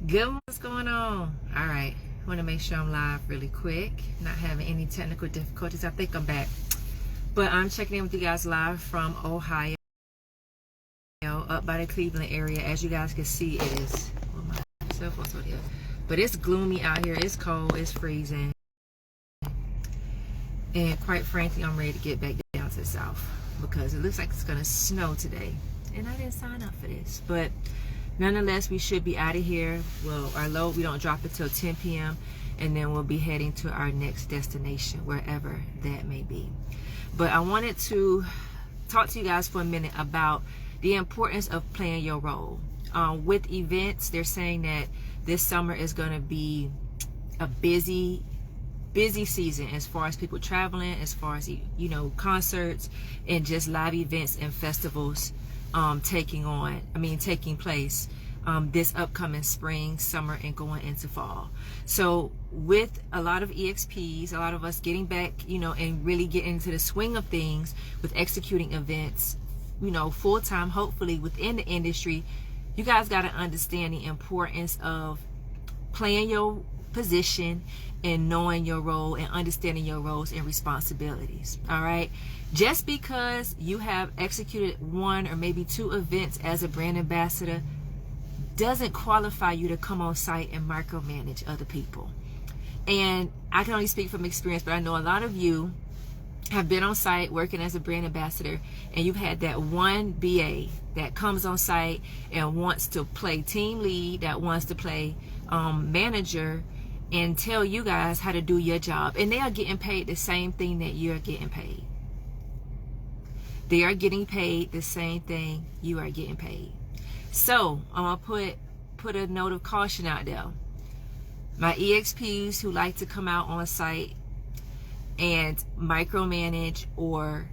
Good, what's going on? All right, I want to make sure I'm live really quick, not having any technical difficulties. I think I'm back, but I'm checking in with you guys live from Ohio, up by the Cleveland area. As you guys can see, it is, well, my cell phone's over here, but it's gloomy out here. It's cold, it's freezing, and quite frankly, I'm ready to get back down to the south because it looks like it's gonna snow today, and I didn't sign up for this, but nonetheless, we should be out of here. Well, our load, we don't drop it till 10 p.m. and then we'll be heading to our next destination, wherever that may be. But I wanted to talk to you guys for a minute about the importance of playing your role. With events, they're saying that this summer is going to be a busy season as far as people traveling, as far as, concerts and just live events and festivals taking place this upcoming spring, summer, and going into fall. So with a lot of EXPs, a lot of us getting back, and really getting into the swing of things with executing events, full-time, hopefully within the industry, you guys got to understand the importance of playing your position and knowing your role and understanding your roles and responsibilities. All right, just because you have executed one or maybe two events as a brand ambassador doesn't qualify you to come on site and micromanage other people. And I can only speak from experience, but I know a lot of you have been on site working as a brand ambassador, and you've had that one BA that comes on site and wants to play team lead, that wants to play manager, and tell you guys how to do your job, and they are getting paid the same thing that you're getting paid. They are getting paid the same thing you are getting paid. So I'm gonna put a note of caution out there. My EXPs who like to come out on site and micromanage or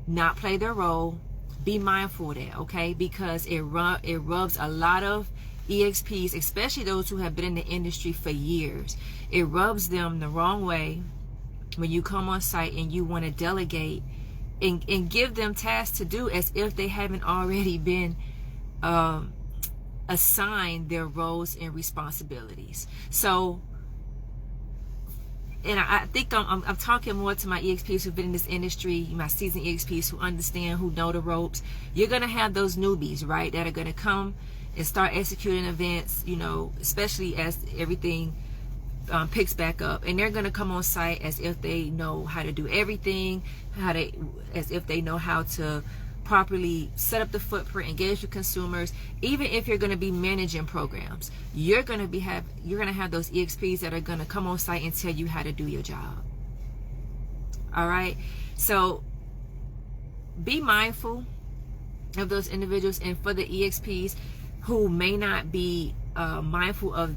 not play their role, be mindful of that, okay? Because it rubs a lot of EXPs, especially those who have been in the industry for years, it rubs them the wrong way when you come on site and you want to delegate and give them tasks to do as if they haven't already been assigned their roles and responsibilities. So, and I think I'm talking more to my EXPs who've been in this industry, my seasoned EXPs who understand, who know the ropes. You're going to have those newbies, right, that are going to come and start executing events, especially as everything picks back up, and they're going to come on site as if they know how to do everything, as if they know how to properly set up the footprint, engage with consumers. Even if you're going to be managing programs, you're going to have those EXPs that are going to come on site and tell you how to do your job. All right, so be mindful of those individuals, and for the EXPs who may not be mindful of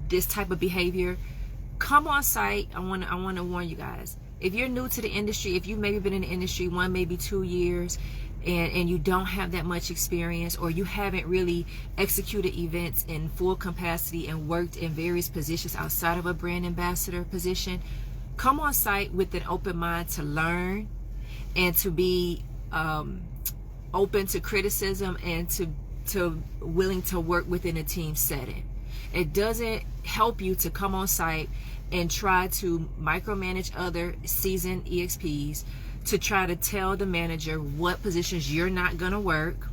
this type of behavior, come on site. I want to warn you guys. If you're new to the industry, if you've maybe been in the industry 1, maybe 2 years, and you don't have that much experience, or you haven't really executed events in full capacity and worked in various positions outside of a brand ambassador position, come on site with an open mind to learn and to be open to criticism and to willing to work within a team setting. It doesn't help you to come on site and try to micromanage other seasoned EXPs, to try to tell the manager what positions you're not going to work,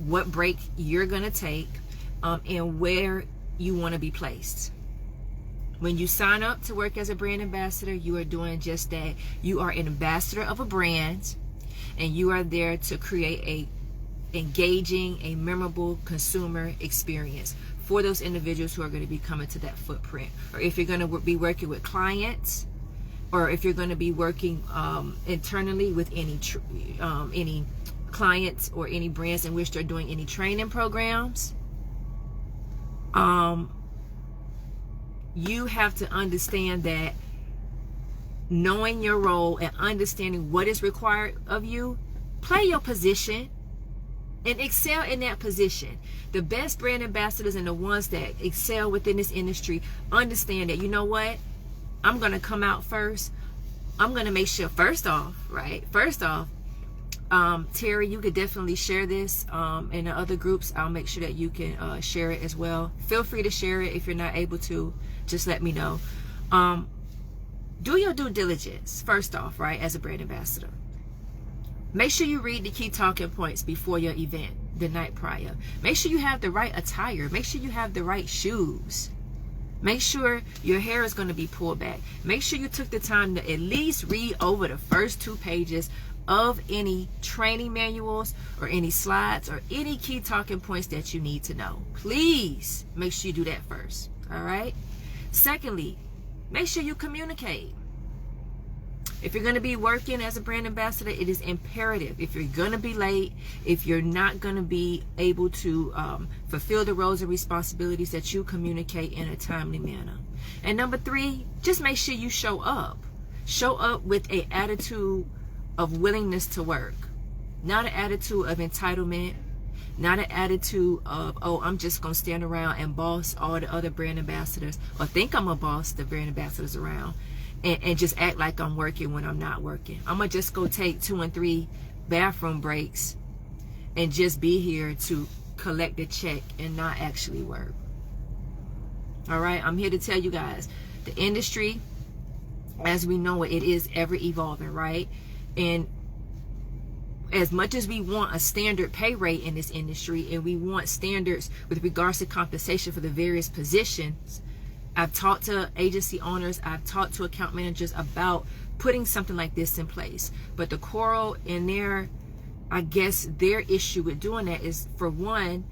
what break you're going to take, and where you want to be placed. When you sign up to work as a brand ambassador, you are doing just that. You are an ambassador of a brand, and you are there to create a engaging, a memorable consumer experience for those individuals who are going to be coming to that footprint. Or if you're going to be working with clients, or if you're going to be working internally with any clients or any brands in which they're doing any training programs, you have to understand that knowing your role and understanding what is required of you, play your position and excel in that position. The best brand ambassadors and the ones that excel within this industry understand that, you know what, I'm going to come out first. I'm going to make sure, first off, Terry, you could definitely share this in the other groups. I'll make sure that you can share it as well. Feel free to share it. If you're not able to, just let me know. Do your due diligence, first off, right, as a brand ambassador. Make sure you read the key talking points before your event, the night prior. Make sure you have the right attire. Make sure you have the right shoes. Make sure your hair is going to be pulled back. Make sure you took the time to at least read over the first 2 pages of any training manuals or any slides or any key talking points that you need to know. Please make sure you do that first. All right. Secondly, make sure you communicate. If you're going to be working as a brand ambassador, it is imperative. If you're going to be late, if you're not going to be able to fulfill the roles and responsibilities, that you communicate in a timely manner. And number 3, just make sure you show up. Show up with an attitude of willingness to work. Not an attitude of entitlement. Not an attitude of, oh, I'm just going to stand around and boss all the other brand ambassadors, or think I'm a boss the brand ambassadors around. And just act like I'm working when I'm not working. I'm going to just go take 2 and 3 bathroom breaks and just be here to collect the check and not actually work. All right, I'm here to tell you guys, the industry, as we know it, it is ever evolving, right? And as much as we want a standard pay rate in this industry, and we want standards with regards to compensation for the various positions, I've talked to agency owners, I've talked to account managers about putting something like this in place. But the quarrel in their, I guess, their issue with doing that is, for one,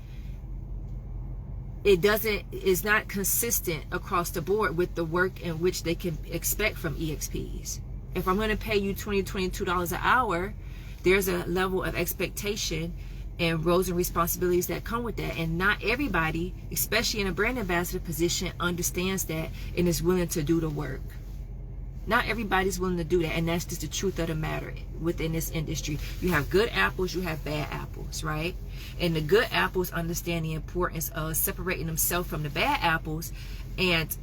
it's not consistent across the board with the work in which they can expect from EXPs. If I'm going to pay you $20, $22 an hour, there's a level of expectation and roles and responsibilities that come with that. And not everybody, especially in a brand ambassador position, understands that and is willing to do the work. Not everybody's willing to do that, and that's just the truth of the matter within this industry. You have good apples, you have bad apples, right? And the good apples understand the importance of separating themselves from the bad apples, and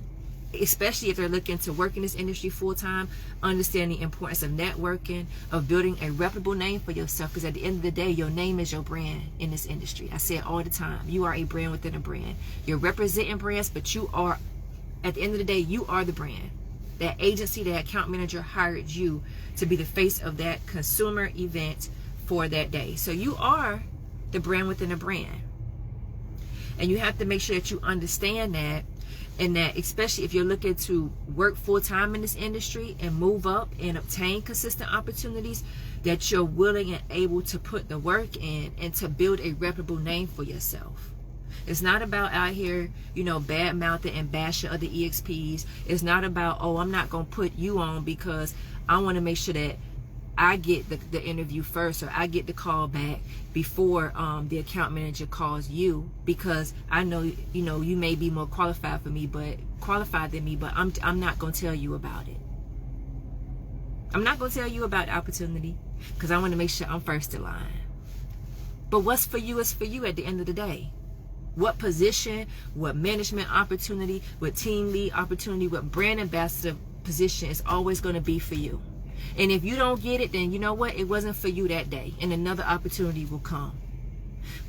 especially if they're looking to work in this industry full-time, understand the importance of networking, of building a reputable name for yourself, because at the end of the day, your name is your brand in this industry. I say it all the time. You are a brand within a brand. You're representing brands, but you are, at the end of the day, you are the brand. That agency, that account manager hired you to be the face of that consumer event for that day. So you are the brand within a brand. And you have to make sure that you understand that, and that especially if you're looking to work full-time in this industry and move up and obtain consistent opportunities, that you're willing and able to put the work in and to build a reputable name for yourself. It's not about out here, bad-mouthing and bashing other EXPs. It's not about, oh, I'm not going to put you on because I want to make sure that I get the interview first, or I get the call back before the account manager calls you, because I know, you may be more qualified than me, but I'm not going to tell you about it. I'm not going to tell you about the opportunity because I want to make sure I'm first in line. But what's for you is for you at the end of the day. What position, what management opportunity, what team lead opportunity, what brand ambassador position is always going to be for you. And if you don't get it, then you know what? It wasn't for you that day, and another opportunity will come.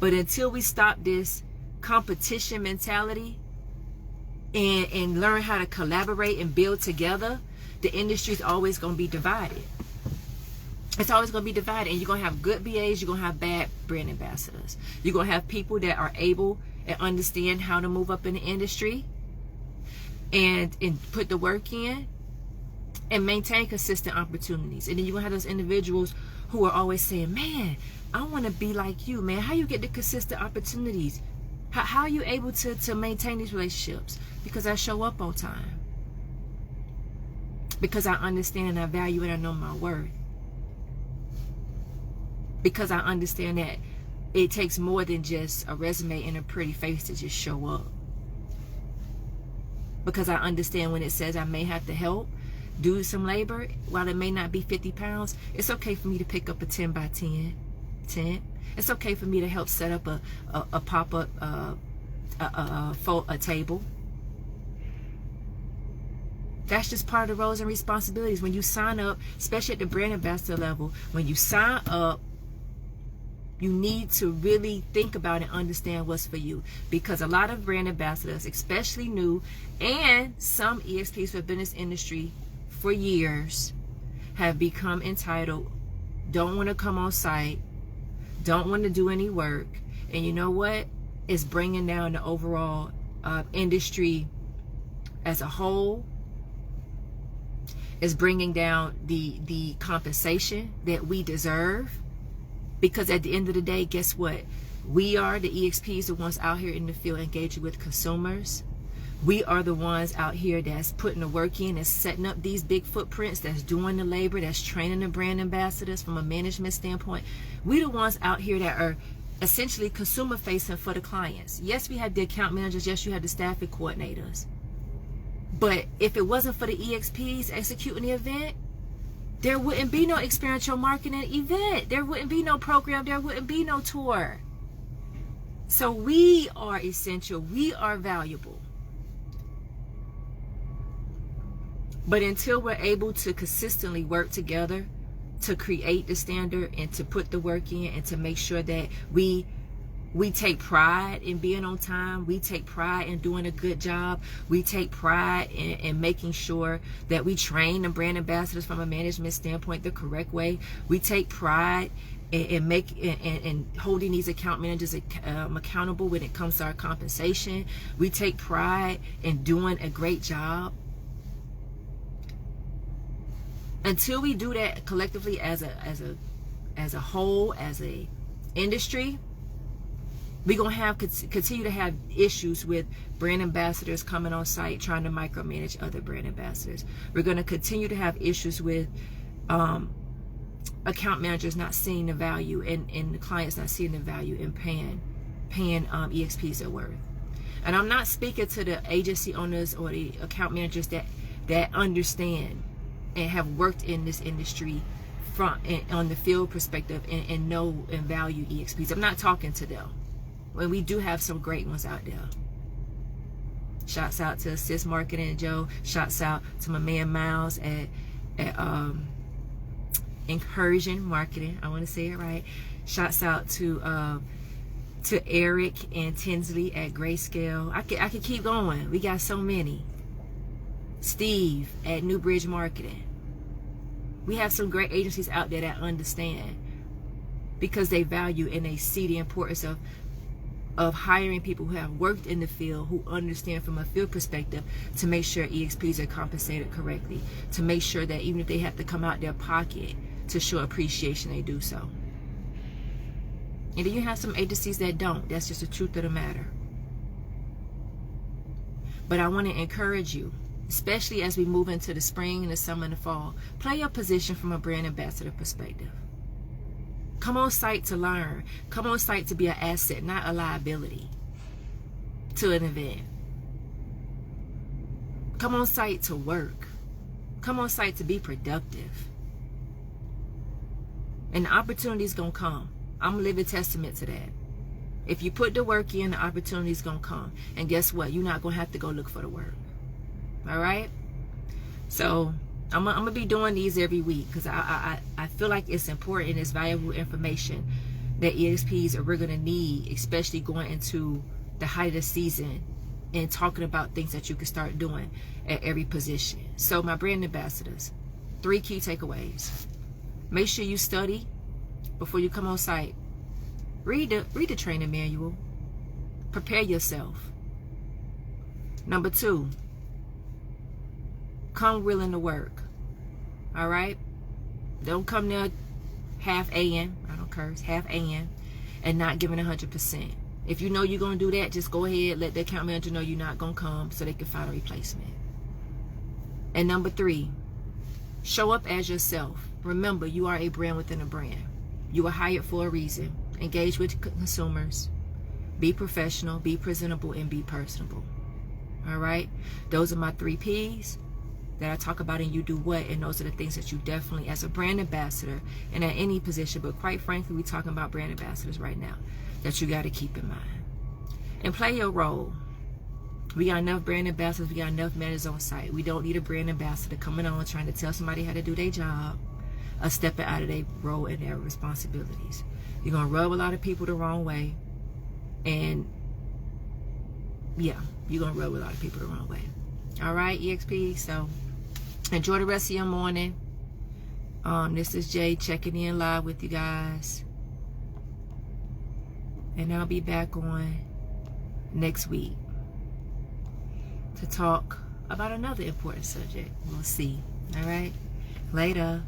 But until we stop this competition mentality and learn how to collaborate and build together, the industry is always going to be divided. It's always going to be divided, and you're going to have good BAs, you're going to have bad brand ambassadors. You're going to have people that are able and understand how to move up in the industry and put the work in and maintain consistent opportunities. And then you're going to have those individuals who are always saying, man, I want to be like you, man. How you get the consistent opportunities? How are you able to maintain these relationships? Because I show up on time. Because I understand and I value and I know my worth. Because I understand that it takes more than just a resume and a pretty face to just show up. Because I understand when it says I may have to help do some labor, while it may not be 50 pounds, it's okay for me to pick up a 10 by 10 tent. It's okay for me to help set up a pop-up a table. That's just part of the roles and responsibilities. When you sign up, especially at the brand ambassador level, when you sign up You need to really think about and understand what's for you, because a lot of brand ambassadors, especially new, and some EXPs who have been in this industry for years, have become entitled, don't want to come on site, don't want to do any work. And you know what? It's bringing down the overall industry as a whole. It's bringing down the compensation that we deserve. Because at the end of the day, guess what? We are the EXPs, the ones out here in the field engaging with consumers. We are the ones out here that's putting the work in, that's setting up these big footprints, that's doing the labor, that's training the brand ambassadors from a management standpoint. We the ones out here that are essentially consumer facing for the clients. Yes, we have the account managers. Yes, you have the staffing coordinators. But if it wasn't for the EXPs executing the event, there wouldn't be no experiential marketing event. There wouldn't be no program. There wouldn't be no tour. So we are essential. We are valuable. But until we're able to consistently work together to create the standard and to put the work in and to make sure that we take pride in being on time. We take pride in doing a good job. We take pride in making sure that we train the brand ambassadors from a management standpoint the correct way. We take pride in holding these account managers accountable when it comes to our compensation. We take pride in doing a great job. Until we do that collectively as a whole, as a industry, we're going to continue to have issues with brand ambassadors coming on site trying to micromanage other brand ambassadors. We're going to continue to have issues with account managers not seeing the value and the clients not seeing the value in paying EXPs their worth. And I'm not speaking to the agency owners or the account managers that understand and have worked in this industry on the field perspective and know and value EXPs. I'm not talking to them. When we do have some great ones out there. Shouts out to Assist Marketing and Joe. Shouts out to my man Miles at Incursion Marketing. I want to say it right. Shouts out to Eric and Tinsley at Grayscale. I could keep going. We got so many. Steve at Newbridge Marketing. We have some great agencies out there that understand, because they value and they see the importance of hiring people who have worked in the field, who understand from a field perspective, to make sure EXPs are compensated correctly, to make sure that even if they have to come out their pocket to show appreciation, they do so. And then you have some agencies that don't. That's just the truth of the matter. But I want to encourage you, especially as we move into the spring and the summer and the fall, play your position from a brand ambassador perspective. Come on site to learn. Come on site to be an asset, not a liability to an event. Come on site to work. Come on site to be productive. And the opportunity's going to come. I'm a living testament to that. If you put the work in, the opportunity's going to come. And guess what? You're not going to have to go look for the work. All right? So I'm gonna be doing these every week, because I feel like it's important and it's valuable information that EXPs we're gonna need, especially going into the height of the season and talking about things that you can start doing at every position. So my brand ambassadors, 3 key takeaways. Make sure you study before you come on site. Read the training manual. Prepare yourself. Number 2, come willing to work. All right? Don't come there half A.M. I don't curse. Half A.M. and not giving 100%. If you know you're going to do that, just go ahead. Let the account manager know you're not going to come so they can find a replacement. And number 3, show up as yourself. Remember, you are a brand within a brand. You are hired for a reason. Engage with consumers. Be professional, be presentable, and be personable. All right? Those are my 3 P's that I talk about in You Do What, and those are the things that you definitely, as a brand ambassador, and at any position, but quite frankly, we're talking about brand ambassadors right now, that you got to keep in mind. And play your role. We got enough brand ambassadors, we got enough managers on site. We don't need a brand ambassador coming on trying to tell somebody how to do their job or stepping out of their role and their responsibilities. You're going to rub a lot of people the wrong way. And yeah, you're going to rub a lot of people the wrong way. All right, EXP. So enjoy the rest of your morning. This is Jay checking in live with you guys. And I'll be back on next week to talk about another important subject. We'll see. All right. Later.